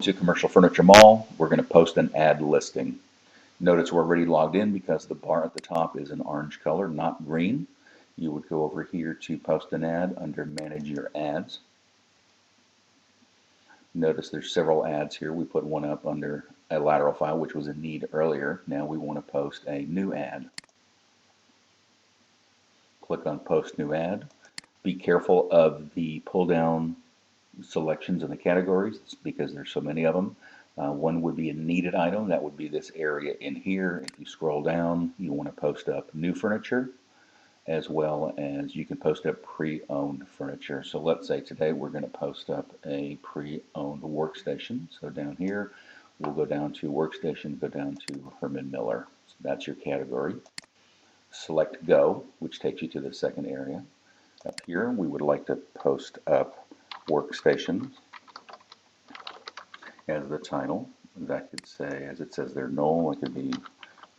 To Commercial Furniture Mall, we're going to post an ad listing. Notice we're already logged in because the bar at the top is an orange color, not green. You would go over here to post an ad under Manage Your Ads. Notice there's several ads here. We put one up under a lateral file, which was a need earlier. Now we want to post a new ad. Click on Post New Ad. Be careful of the pull-down selections in the categories because there's so many of them. One would be a needed item. That would be this area in here. If you scroll down, you want to post up new furniture, as well as you can post up pre-owned furniture. So let's say today we're going to post up a pre-owned workstation. So down here, we'll go down to workstation, go down to Herman Miller. So that's your category. Select Go, which takes you to the second area. Up here, we would like to post up workstations as the title. That could say, as it says there, Knoll, it could be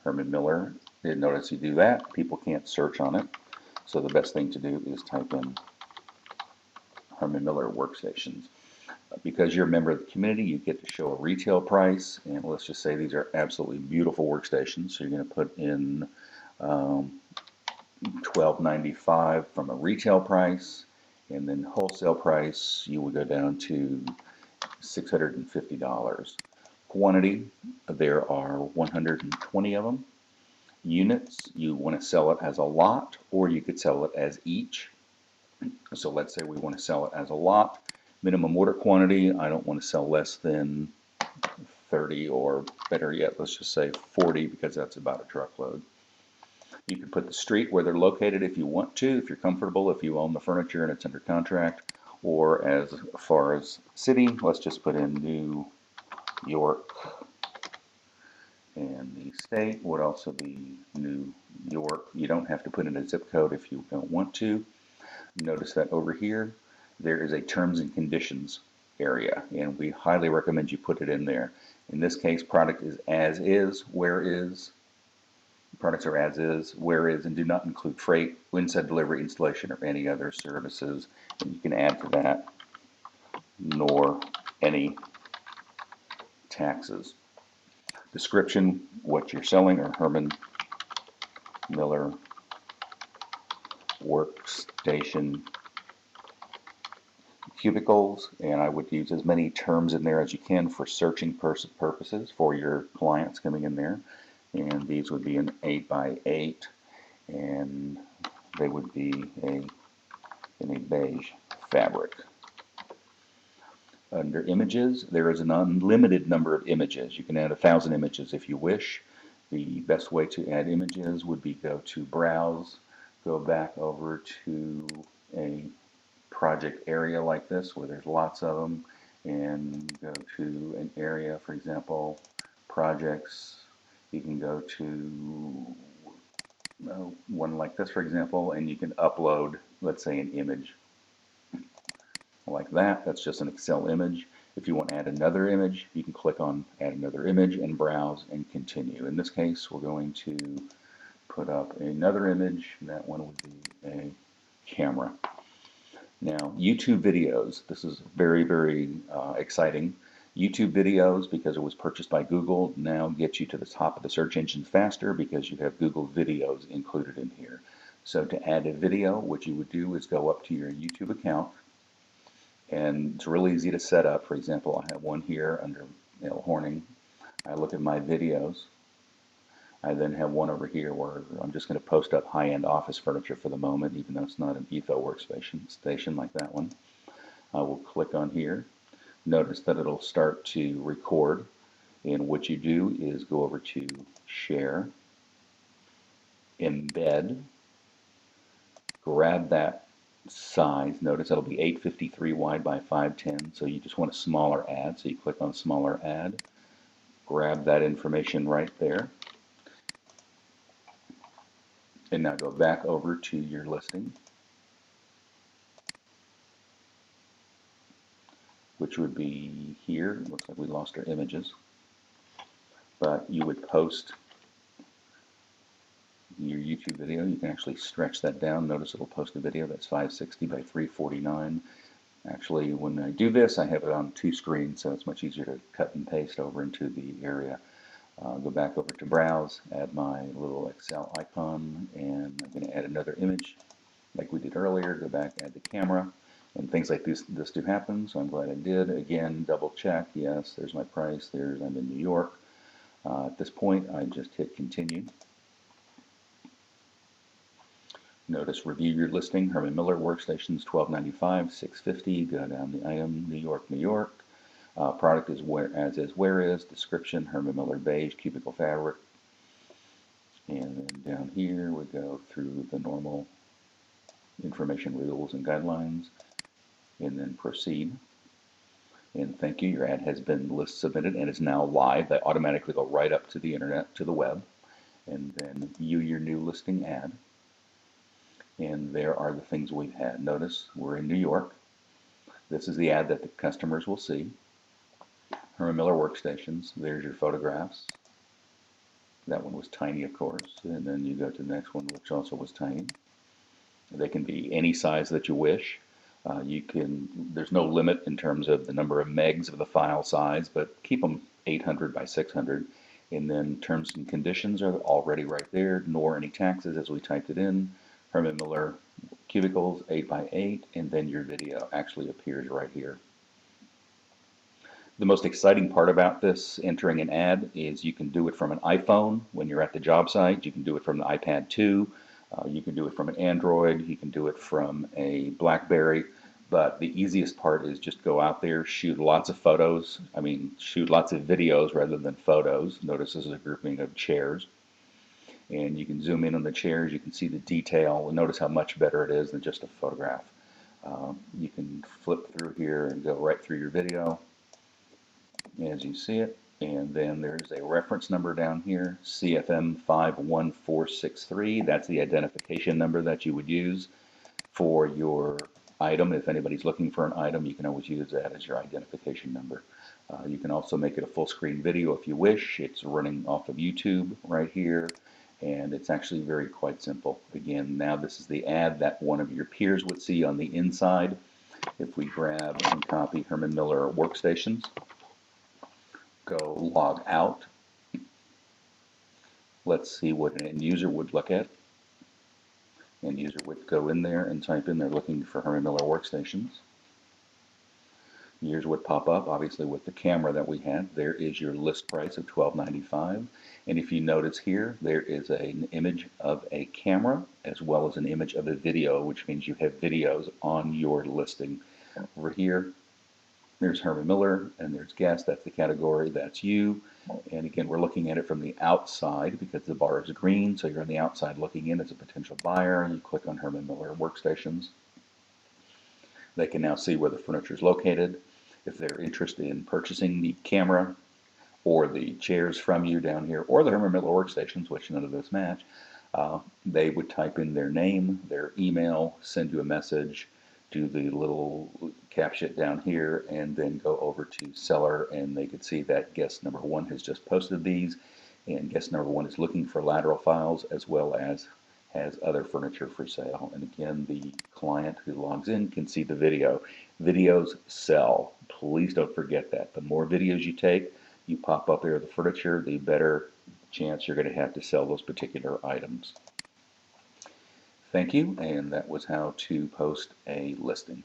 Herman Miller. Notice you do that, people can't search on it. So the best thing to do is type in Herman Miller workstations. Because you're a member of the community, you get to show a retail price, and let's just say these are absolutely beautiful workstations. So you're going to put in $12.95 from a retail price, and then wholesale price you would go down to $650. Quantity, there are 120 of them. Units, you want to sell it as a lot, or you could sell it as each. So let's say we want to sell it as a lot. Minimum order quantity, I don't want to sell less than 30, or better yet, let's just say 40, because that's about a truckload. You can put the street where they're located if you want to, if you're comfortable, if you own the furniture and it's under contract, or as far as city, let's just put in New York, and the state would also be New York. You don't have to put in a zip code if you don't want to. Notice that over here there is a terms and conditions area, and we highly recommend you put it in there. In this case, product is as is, where is. Products are as is, where is, and do not include freight, inside delivery, installation, or any other services. And you can add to that, nor any taxes. Description, what you're selling are Herman Miller workstation cubicles, and I would use as many terms in there as you can for searching purposes for your clients coming in there. And these would be an 8x8, and they would be in a beige fabric. Under images, there is an unlimited number of images. You can add 1,000 images if you wish. The best way to add images would be go to Browse, go back over to a project area like this where there's lots of them, and go to an area, for example, projects. You can go to one like this, for example, and you can upload, let's say, an image like that. That's just an Excel image. If you want to add another image, you can click on Add Another Image and browse and continue. In this case, we're going to put up another image. That one would be a camera. Now, YouTube videos. This is very, very exciting. YouTube videos, because it was purchased by Google, now gets you to the top of the search engine faster because you have Google videos included in here. So to add a video, what you would do is go up to your YouTube account, and it's really easy to set up. For example, I have one here under Neil Horning. I look at my videos. I then have one over here where I'm just going to post up high-end office furniture for the moment, even though it's not an Etho workstation like that one. I will click on here. Notice that it'll start to record, and what you do is go over to Share, Embed, grab that size. Notice it'll be 853 wide by 510, so you just want a smaller ad, so you click on Smaller Ad, grab that information right there, and now go back over to your listing, which would be here. It looks like we lost our images, but you would post your YouTube video. You can actually stretch that down. Notice it'll post a video that's 560 by 349. Actually, when I do this, I have it on two screens, so it's much easier to cut and paste over into the area. Go back over to Browse, add my little Excel icon, and I'm going to add another image like we did earlier. Go back, add the camera, and things like this do happen, so I'm glad I did. Again, double check, yes, there's my price, I'm in New York. At this point, I just hit continue. Notice review your listing, Herman Miller workstations, $12.95, $6.50. Go down the item, New York, New York. Product is where is, description, Herman Miller beige cubicle fabric. And then down here we go through the normal information, rules, and guidelines, and then proceed. And thank you, your ad has been list submitted and is now live. They automatically go right up to the internet, to the web. And then view your new listing ad. And there are the things we've had. Notice we're in New York. This is the ad that the customers will see. Herman Miller workstations. There's your photographs. That one was tiny, of course. And then you go to the next one, which also was tiny. They can be any size that you wish. There's no limit in terms of the number of megs of the file size, but keep them 800 by 600. And then terms and conditions are already right there, nor any taxes as we typed it in. Herman Miller cubicles 8 by 8, and then your video actually appears right here. The most exciting part about this, entering an ad, is you can do it from an iPhone when you're at the job site. You can do it from the iPad 2. You can do it from an Android. You can do it from a BlackBerry. But the easiest part is just go out there, shoot lots of photos. Shoot lots of videos rather than photos. Notice this is a grouping of chairs. And you can zoom in on the chairs. You can see the detail. And notice how much better it is than just a photograph. You can flip through here and go right through your video as you see it. And then there's a reference number down here, CFM 51463. That's the identification number that you would use for your item. If anybody's looking for an item, you can always use that as your identification number. You can also make it a full screen video if you wish. It's running off of YouTube right here, and it's actually quite simple. Again, now this is the ad that one of your peers would see on the inside. If we grab and copy Herman Miller workstations, go log out. Let's see what an end user would look at. End user would go in there and type in, they're looking for Herman Miller workstations. Here's what pop up, obviously with the camera that we had. There is your list price of $12.95. And if you notice here, there is an image of a camera as well as an image of a video, which means you have videos on your listing. Over here, there's Herman Miller, and there's guest, that's the category, that's you. And again, we're looking at it from the outside because the bar is green, so you're on the outside looking in as a potential buyer. You click on Herman Miller workstations. They can now see where the furniture is located. If they're interested in purchasing the camera or the chairs from you down here, or the Herman Miller workstations, which none of those match, they would type in their name, their email, send you a message, do the little caption down here, and then go over to seller, and they could see that guest number 1 has just posted these, and guest number 1 is looking for lateral files as well as has other furniture for sale. And again, the client who logs in can see the video. Videos sell. Please don't forget that. The more videos you take, you pop up there the furniture, the better chance you're going to have to sell those particular items. Thank you, and that was how to post a listing.